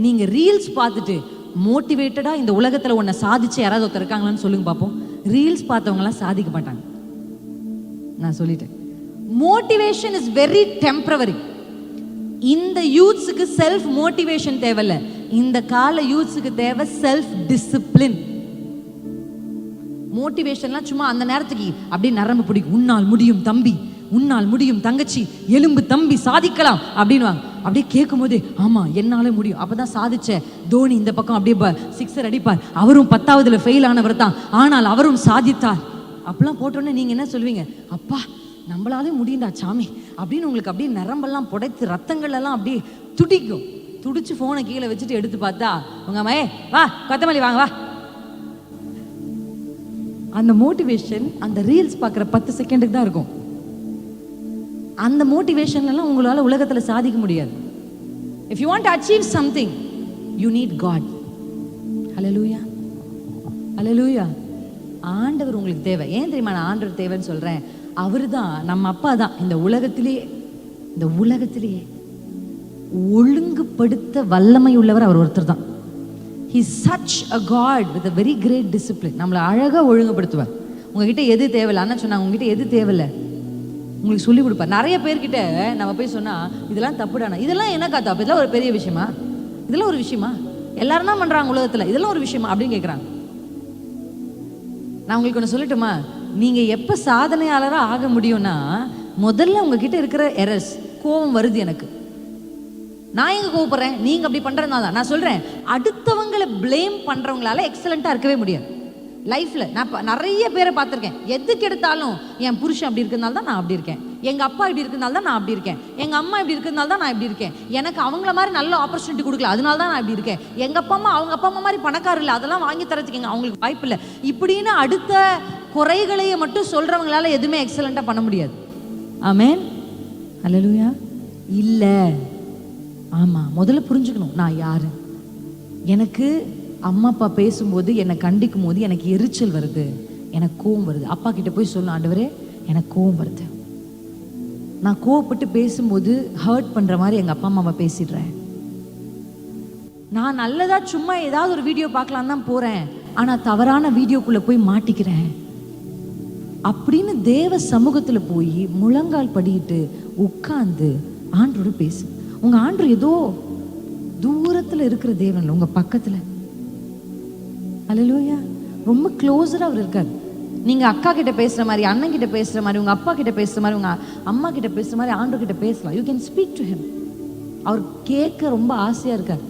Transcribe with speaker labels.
Speaker 1: நீங்க ரீல்ஸ் பார்த்துட்டு மோட்டிவேட்டடா இந்த உலகத்துல ஒன்ன சாதிச்சு யாராவது ஒருத்தர் இருக்காங்களான்னு சொல்லுங்க பார்ப்போம். ரீல்ஸ் பார்த்தவங்களாம் சாதிக்க மாட்டாங்க. நான் சொல்லிட்டேன். Motivation is very temporary. இந்த யூத்ஸுக்கு செல்ஃப் மோட்டிவேஷன் தேவையில்ல. இந்த கால யூத்ஸுக்கு தேவை செல்ஃப் டிசிப்ளின். மோட்டிவேஷன்லாம் சும்மா அந்த நேரத்துக்கு அப்படியே நரம்பு பிடிக்கும். உன்னால் முடியும் தம்பி, உன்னால் முடியும் தங்கச்சி, எலும்பு தம்பி, சாதிக்கலாம் அப்படின்வாங்க. அப்படியே கேட்கும் போது ஆமா என்னால முடியும். அப்பதான் சாதிச்ச தோனி இந்த பக்கம் அப்படியே சிக்ஸர் அடிப்பார். அவரும் 10ஆவதுல ஃபெயில் ஆனவர் தான், ஆனால் அவரும் சாதித்தார். அப்பெல்லாம் போட்டோன்னே நீங்க என்ன சொல்வீங்க? அப்பா நம்மளாலே முடியும்டா சாமி அப்படின்னு உங்களுக்கு அப்படியே நரம்பெல்லாம் புடைத்து ரத்தங்கள் எல்லாம் அப்படியே துடிக்கும். துடிச்சு போனை கீழே வச்சுட்டு எடுத்து பார்த்தா உங்க அம்மா வா கொத்தமல்லி வாங்க வா. அந்த மோட்டிவேஷன் அந்த ரீல்ஸ் பார்க்குற 10 செகண்டுக்கு தான் இருக்கும். அந்த மோட்டிவேஷன்லாம் உங்களால் உலகத்தில் சாதிக்க முடியாது. If you want to achieve something, you need God. Hallelujah. Hallelujah. ஆண்டவர் உங்களுக்கு தேவை. ஏன் தெரியுமா நான் ஆண்டவர் தேவைன்னு சொல்கிறேன்? அவர் தான் நம்ம அப்பா தான். இந்த உலகத்திலேயே ஒழுங்குபடுத்த வல்லமை உள்ளவர் அவர் ஒருத்தர் தான். He's such a God with a very great discipline. நம்மளை அழகாக ஒழுங்குபடுத்துவார். உங்ககிட்ட எது தேவையில்ல அண்ணா சொன்னாங்க, உங்ககிட்ட எது தேவையில்லை உங்களுக்கு சொல்லி கொடுப்பார். நிறைய பேர்கிட்ட நம்ம போய் சொன்னால் இதெல்லாம் தப்புடானா, இதெல்லாம் என்னக்கா தப்பு, இதெல்லாம் ஒரு பெரிய விஷயமா, இதெல்லாம் ஒரு விஷயமா, எல்லாரும் தான் பண்ணுறாங்க உலகத்தில், இதெல்லாம் ஒரு விஷயமா அப்படின்னு கேட்குறாங்க. நான் உங்களுக்கு ஒன்று சொல்லட்டுமா? நீங்கள் எப்போ சாதனையாளராக ஆக முடியும்னா முதல்ல உங்ககிட்ட இருக்கிற எரர்ஸ். கோபம் வருது எனக்கு, நான் எங்க கோபப்படுறேன், நீங்க அப்படி பண்றதுனால தான். நான் சொல்றேன், அடுத்தவங்களை பிளேம் பண்றவங்களால எக்ஸலண்டா இருக்கவே முடியாது லைஃப்ல. நான் நிறைய பேரை பார்த்துருக்கேன். எதுக்கு எடுத்தாலும் என் புருஷன் அப்படி இருக்கிறதுனால தான் நான் அப்படி இருக்கேன், எங்க அப்பா இப்படி இருக்கிறதுனால தான் நான் அப்படி இருக்கேன், எங்க அம்மா இப்படி இருக்கிறதுனால தான் நான் இப்படி இருக்கேன், எனக்கு அவங்கள மாதிரி நல்ல ஆப்பர்ச்சுனிட்டி கொடுக்கல அதனால தான் நான் இப்படி இருக்கேன், எங்க அப்பா அம்மா அவங்க அப்பா அம்மா மாதிரி பணக்காரர் இல்லை அதெல்லாம் வாங்கி தரதுக்கு அவங்களுக்கு வாய்ப்பு இல்லை, இப்படின்னு அடுத்த குறைகளையே மட்டும் சொல்றவங்களால எதுவுமே எக்ஸலண்டா பண்ண முடியாது. ஆமென். அல்லேலூயா. இல்ல, ஆமா, முதல்ல புரிஞ்சுக்கணும் நான் யாரு. எனக்கு அம்மா அப்பா பேசும்போது என்னை கண்டிக்கும் போது எனக்கு எரிச்சல் வருது, எனக்கு கோவம் வருது. அப்பா கிட்ட போய் சொல்லணும், ஆண்டவரே எனக்கு கோவம் வருது, நான் கோவப்பட்டு பேசும்போது ஹர்ட் பண்ற மாதிரி எங்க அப்பா அம்மாவை பேசிடுறேன். நான் நல்லதா சும்மா ஏதாவது ஒரு வீடியோ பார்க்கலாம் தான் போறேன், ஆனா தவறான வீடியோக்குள்ள போய் மாட்டிக்கிறேன் அப்படின்னு தேவ சமூகத்துல போய் முழங்கால் படிட்டு உட்கார்ந்து ஆண்டோட பேசு. உங்க ஆண்டு ஏதோ தூரத்துல இருக்கிற தேவன் இல்லை, உங்க பக்கத்துல. அல்லேலூயா. ரொம்ப க்ளோஸரா அவர் இருக்காரு. நீங்க அக்கா கிட்ட பேசுற மாதிரி, அண்ணன் கிட்ட பேசுற மாதிரி, உங்க அப்பா கிட்ட பேசுற மாதிரி, உங்க அம்மா கிட்ட பேசுற மாதிரி ஆண்டவர் கிட்ட பேசலாம். You can speak to him. அவர் கேட்க ரொம்ப ஆசையா இருக்கார்.